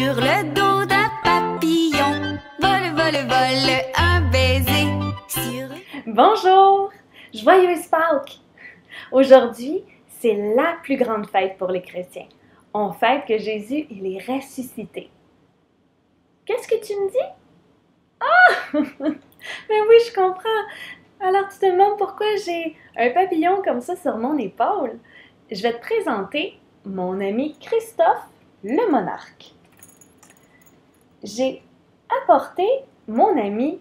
sur le dos d'un papillon. Vole, vole, vole, un baiser sur... Bonjour! Joyeuse Pâques! Aujourd'hui, c'est la plus grande fête pour les chrétiens. On fête que Jésus, il est ressuscité. Qu'est-ce que tu me dis? Ah! Mais oui, je comprends. Alors, tu te demandes pourquoi j'ai un papillon comme ça sur mon épaule? Je vais te présenter mon ami Christophe, le monarque. J'ai apporté mon ami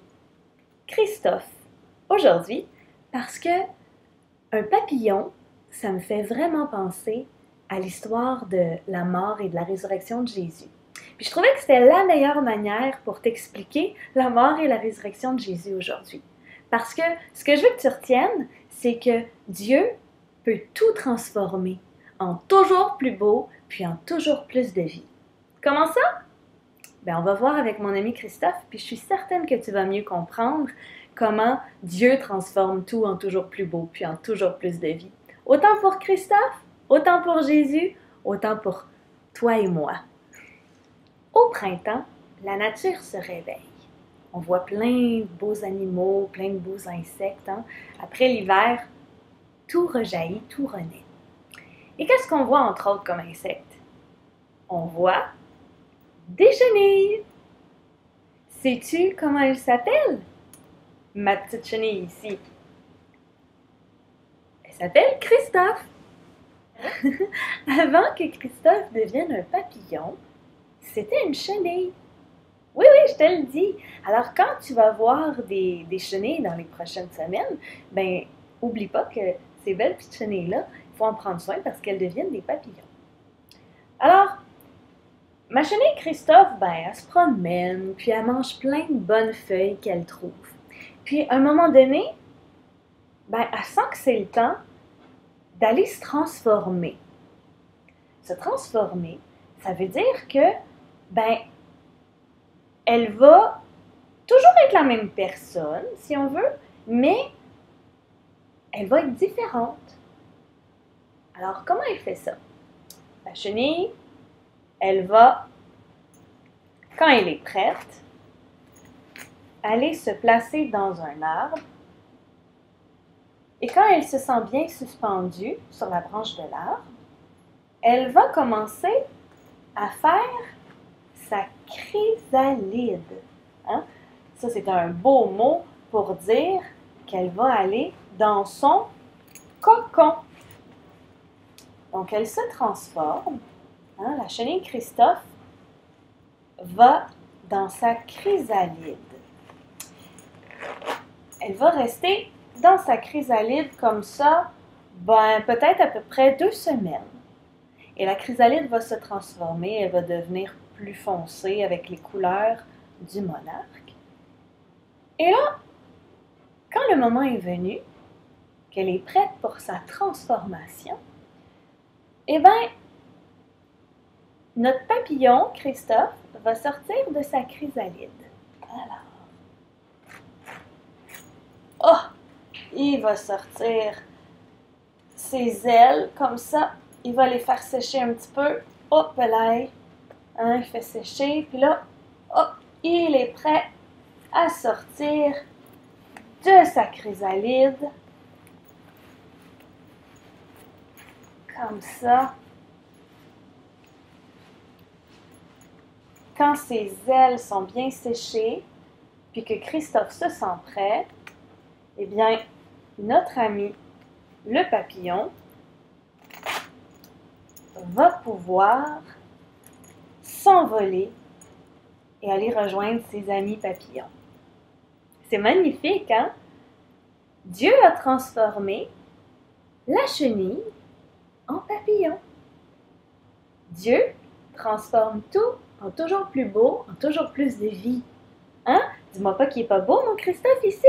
Christophe aujourd'hui parce que un papillon, ça me fait vraiment penser à l'histoire de la mort et de la résurrection de Jésus. Puis je trouvais que c'était la meilleure manière pour t'expliquer la mort et la résurrection de Jésus aujourd'hui. Parce que ce que je veux que tu retiennes, c'est que Dieu peut tout transformer en toujours plus beau, puis en toujours plus de vie. Comment ça? Ben, on va voir avec mon ami Christophe, puis je suis certaine que tu vas mieux comprendre comment Dieu transforme tout en toujours plus beau, puis en toujours plus de vie. Autant pour Christophe, autant pour Jésus, autant pour toi et moi. Au printemps, la nature se réveille. On voit plein de beaux animaux, plein de beaux insectes. Hein? Après l'hiver, tout rejaillit, tout renaît. Et qu'est-ce qu'on voit entre autres comme insectes? On voit des chenilles. Sais-tu comment elles s'appellent? Ma petite chenille ici. Elle s'appelle Christophe. Avant que Christophe devienne un papillon, c'était une chenille. Oui, je te le dis. Alors, quand tu vas voir des chenilles dans les prochaines semaines, ben, oublie pas que ces belles petites chenilles-là, il faut en prendre soin parce qu'elles deviennent des papillons. Alors, ma chenille Christophe, ben, elle se promène, puis elle mange plein de bonnes feuilles qu'elle trouve. Puis, à un moment donné, ben, elle sent que c'est le temps d'aller se transformer. Se transformer, ça veut dire que, ben, elle va toujours être la même personne, si on veut, mais elle va être différente. Alors, comment elle fait ça? La chenille, elle va, quand elle est prête, aller se placer dans un arbre. Et quand elle se sent bien suspendue sur la branche de l'arbre, elle va commencer à faire sa chrysalide. Hein? Ça, c'est un beau mot pour dire qu'elle va aller dans son cocon. Donc, elle se transforme. Hein? La chenille Christophe va dans sa chrysalide. Elle va rester dans sa chrysalide comme ça, ben, peut-être à peu près 2 semaines. Et la chrysalide va se transformer, elle va devenir plus foncée avec les couleurs du monarque. Et là, quand le moment est venu, qu'elle est prête pour sa transformation, eh bien, notre papillon, Christophe, va sortir de sa chrysalide. Alors, il va sortir ses ailes comme ça. Il va les faire sécher un petit peu. Hop là, hein, il fait sécher. Puis là, il est prêt à sortir de sa chrysalide. Comme ça. Quand ses ailes sont bien séchées, puis que Christophe se sent prêt, eh bien, notre ami, le papillon, va pouvoir s'envoler et aller rejoindre ses amis papillons. C'est magnifique, hein? Dieu a transformé la chenille en papillon. Dieu transforme tout en toujours plus beau, en toujours plus de vie. Hein? Dis-moi pas qu'il est pas beau, mon Christophe, ici,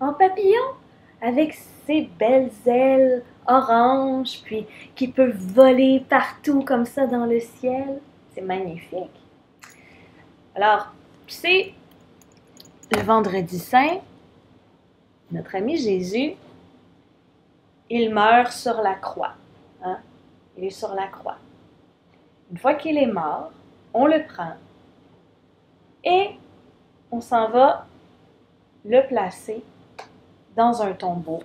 en papillon, avec ses belles ailes oranges, puis qui peut voler partout comme ça dans le ciel. C'est magnifique. Alors, tu sais, le vendredi saint, notre ami Jésus, il meurt sur la croix. Hein? Il est sur la croix. Une fois qu'il est mort, on le prend, Et on s'en va le placer dans un tombeau.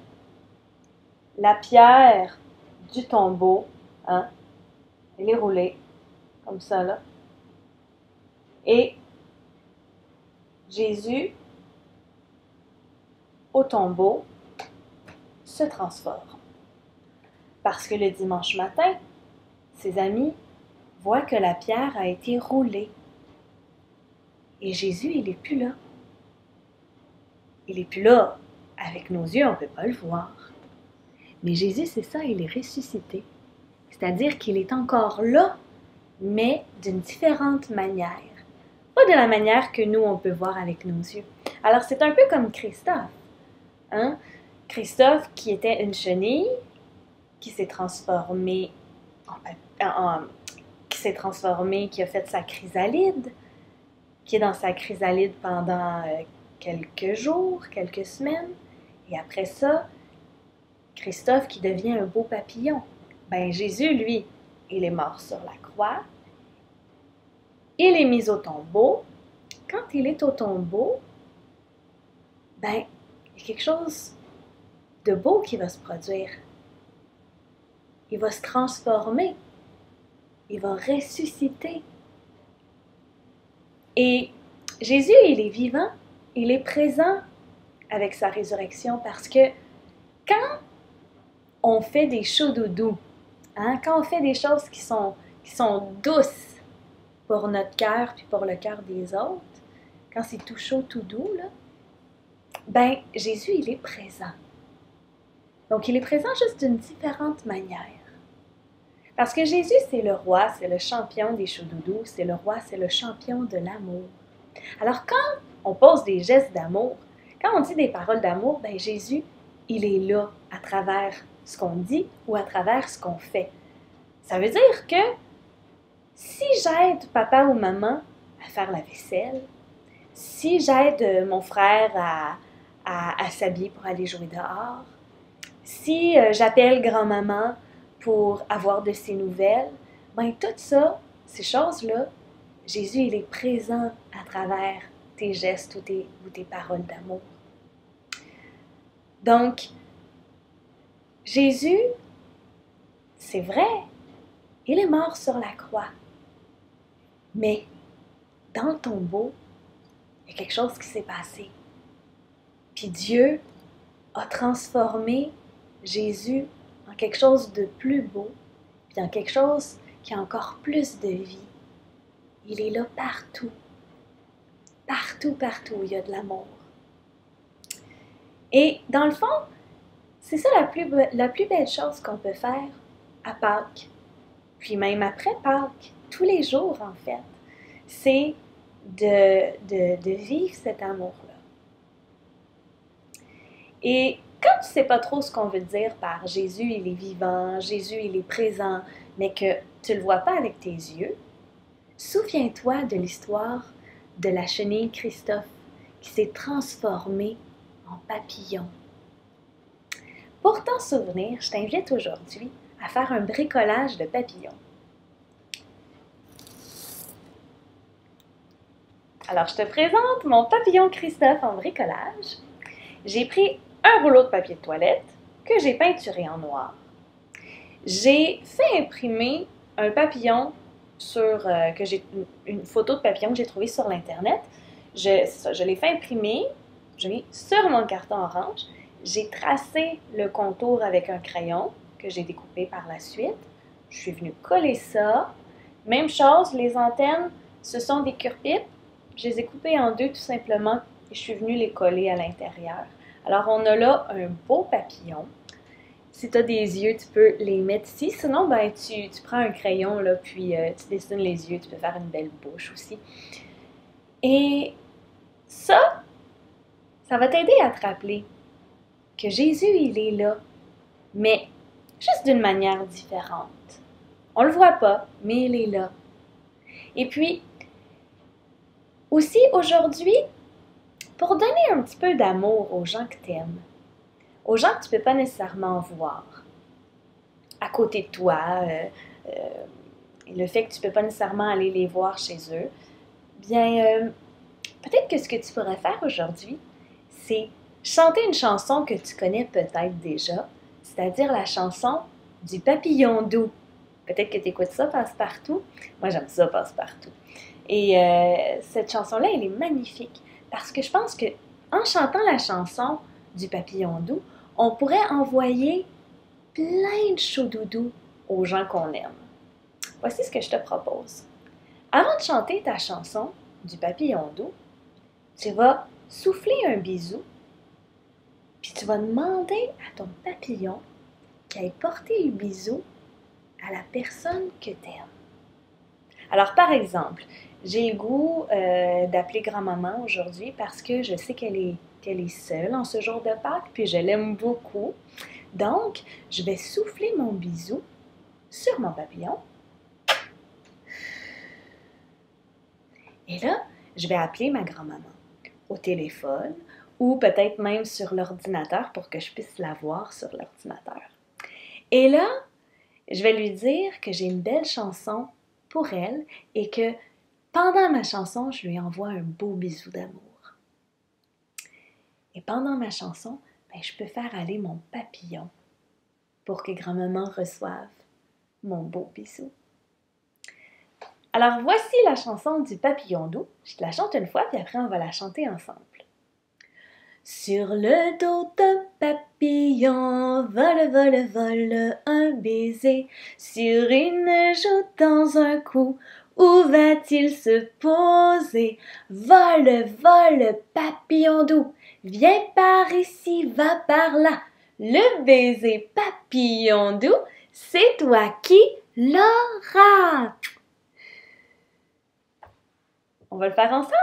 La pierre du tombeau, hein, elle est roulée, comme ça là. Et Jésus, au tombeau, se transforme. Parce que le dimanche matin, ses amis voient que la pierre a été roulée. Et Jésus, il n'est plus là. Il n'est plus là. Avec nos yeux, on ne peut pas le voir. Mais Jésus, c'est ça, il est ressuscité. C'est-à-dire qu'il est encore là, mais d'une différente manière. Pas de la manière que nous, on peut voir avec nos yeux. Alors, c'est un peu comme Christophe. Hein? Christophe, qui était une chenille, qui s'est transformée qui a fait sa chrysalide, qui est dans sa chrysalide pendant quelques jours, quelques semaines. Et après ça, Christophe qui devient un beau papillon. Ben Jésus, lui, il est mort sur la croix. Il est mis au tombeau. Quand il est au tombeau, ben, il y a quelque chose de beau qui va se produire. Il va se transformer. Il va ressusciter. Et Jésus, il est vivant, il est présent avec sa résurrection parce que quand on fait des choudoudous, hein, quand on fait des choses qui sont douces pour notre cœur puis pour le cœur des autres, quand c'est tout chaud, tout doux, là, ben Jésus, il est présent. Donc, il est présent juste d'une différente manière. Parce que Jésus, c'est le roi, c'est le champion des choudoudous, c'est le roi, c'est le champion de l'amour. Alors, quand on pose des gestes d'amour, quand on dit des paroles d'amour, ben Jésus, il est là à travers ce qu'on dit ou à travers ce qu'on fait. Ça veut dire que si j'aide papa ou maman à faire la vaisselle, si j'aide mon frère à s'habiller pour aller jouer dehors, si j'appelle grand-maman pour avoir de ses nouvelles, ben tout ça, ces choses-là, Jésus, il est présent à travers tes gestes ou tes paroles d'amour. Donc, Jésus, c'est vrai, il est mort sur la croix. Mais dans le tombeau, il y a quelque chose qui s'est passé. Puis Dieu a transformé Jésus en quelque chose de plus beau, puis en quelque chose qui a encore plus de vie. Il est là partout. Partout, partout, il y a de l'amour. Et dans le fond, c'est ça la plus belle chose qu'on peut faire à Pâques, puis même après Pâques, tous les jours en fait, c'est de vivre cet amour-là. Et quand tu ne sais pas trop ce qu'on veut dire par Jésus, il est vivant, Jésus, il est présent, mais que tu ne le vois pas avec tes yeux, souviens-toi de l'histoire de la chenille Christophe qui s'est transformée en papillon. Pour t'en souvenir, je t'invite aujourd'hui à faire un bricolage de papillons. Alors, je te présente mon papillon Christophe en bricolage. J'ai pris un rouleau de papier de toilette que j'ai peinturé en noir. J'ai fait imprimer un papillon une photo de papillon que j'ai trouvée sur l'Internet. Je l'ai fait imprimer, je l'ai mis sur mon carton orange. J'ai tracé le contour avec un crayon que j'ai découpé par la suite. Je suis venue coller ça. Même chose, les antennes, ce sont des cure-pipes. Je les ai coupées en deux tout simplement et je suis venue les coller à l'intérieur. Alors, on a là un beau papillon. Si tu as des yeux, tu peux les mettre ici. Sinon, ben, tu prends un crayon, là, puis tu dessines les yeux. Tu peux faire une belle bouche aussi. Et ça va t'aider à te rappeler que Jésus, il est là, mais juste d'une manière différente. On ne le voit pas, mais il est là. Et puis, aussi aujourd'hui, pour donner un petit peu d'amour aux gens que tu aimes, aux gens que tu ne peux pas nécessairement voir, à côté de toi, le fait que tu ne peux pas nécessairement aller les voir chez eux, bien, Peut-être que ce que tu pourrais faire aujourd'hui, c'est chanter une chanson que tu connais peut-être déjà, c'est-à-dire la chanson du papillon doux. Peut-être que tu écoutes ça, Passe-Partout. Moi, j'aime ça, Passe-Partout. Et cette chanson-là, elle est magnifique parce que je pense que en chantant la chanson du papillon doux, on pourrait envoyer plein de chaud doudou aux gens qu'on aime. Voici ce que je te propose. Avant de chanter ta chanson du papillon doux, tu vas souffler un bisou, puis tu vas demander à ton papillon qu'il aille porter le bisou à la personne que tu aimes. Alors, par exemple, j'ai le goût d'appeler grand-maman aujourd'hui parce que je sais qu'elle est seule en ce jour de Pâques, puis je l'aime beaucoup. Donc, je vais souffler mon bisou sur mon papillon. Et là, je vais appeler ma grand-maman au téléphone ou peut-être même sur l'ordinateur pour que je puisse la voir sur l'ordinateur. Et là, je vais lui dire que j'ai une belle chanson pour elle et que pendant ma chanson, je lui envoie un beau bisou d'amour. Et pendant ma chanson, je peux faire aller mon papillon pour que grand-maman reçoive mon beau bisou. Alors, voici la chanson du papillon doux. Je te la chante une fois, puis après, on va la chanter ensemble. Sur le dos d'un papillon, vole, vole, vole, un baiser. Sur une joue, dans un cou, où va-t-il se poser? Vole, vole, papillon doux, viens par ici, va par là. Le baiser papillon doux, c'est toi qui l'auras. On va le faire ensemble.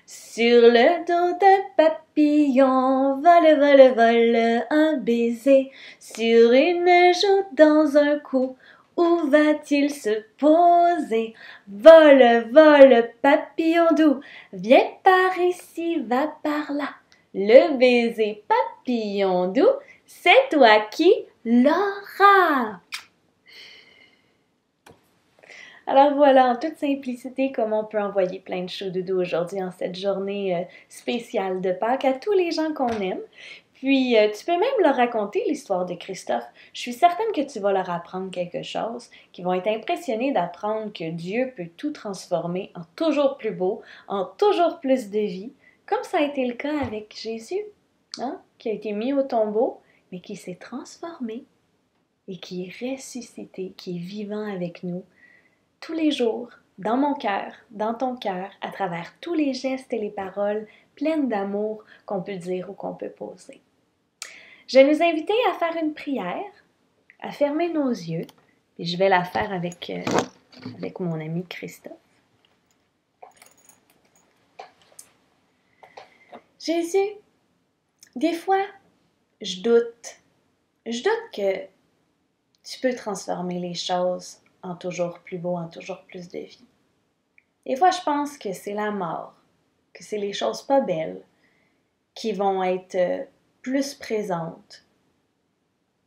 Sur le dos d'un papillon, vole, vole, vole, un baiser. Sur une joue, dans un cou, où va-t-il se poser? Vole, vole, papillon doux, viens par ici, va par là. Le baiser papillon doux, c'est toi qui l'auras. Alors voilà, en toute simplicité, comment on peut envoyer plein de chaud doudou aujourd'hui en cette journée spéciale de Pâques à tous les gens qu'on aime. Puis, tu peux même leur raconter l'histoire de Christophe. Je suis certaine que tu vas leur apprendre quelque chose, qu'ils vont être impressionnés d'apprendre que Dieu peut tout transformer en toujours plus beau, en toujours plus de vie, comme ça a été le cas avec Jésus, qui a été mis au tombeau, mais qui s'est transformé et qui est ressuscité, qui est vivant avec nous tous les jours, dans mon cœur, dans ton cœur, à travers tous les gestes et les paroles pleines d'amour qu'on peut dire ou qu'on peut poser. Je vais nous inviter à faire une prière, à fermer nos yeux, et je vais la faire avec mon ami Christophe. Jésus, des fois, je doute que tu peux transformer les choses en toujours plus beau, en toujours plus de vie. Des fois, je pense que c'est la mort, que c'est les choses pas belles qui vont être plus présentes.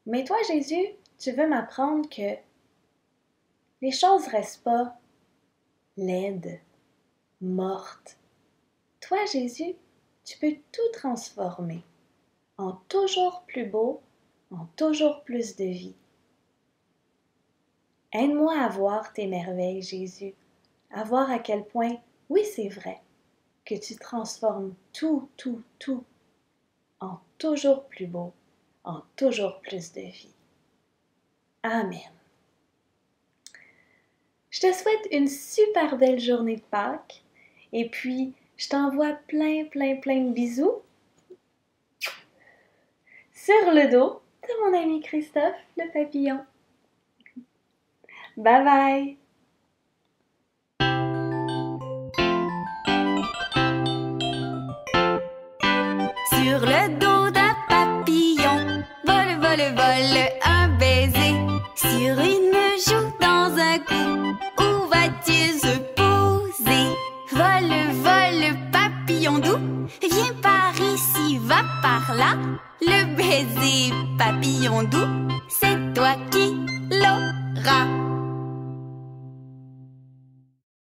Mais toi, Jésus, tu veux m'apprendre que les choses restent pas laides, mortes. Toi, Jésus, tu peux tout transformer en toujours plus beau, en toujours plus de vie. Aide-moi à voir tes merveilles, Jésus, à voir à quel point, oui, c'est vrai, que tu transformes tout en toujours plus beau, en toujours plus de vie. Amen. Je te souhaite une super belle journée de Pâques et puis je t'envoie plein de bisous sur le dos de mon ami Christophe, le papillon. Bye bye! Sur le dos d'un papillon, vole, vole, vole, un baiser. Sur une joue, dans un cou, où va-t-il se poser? Vole, vole, papillon doux, viens par ici, va par là. Le baiser papillon doux, c'est toi qui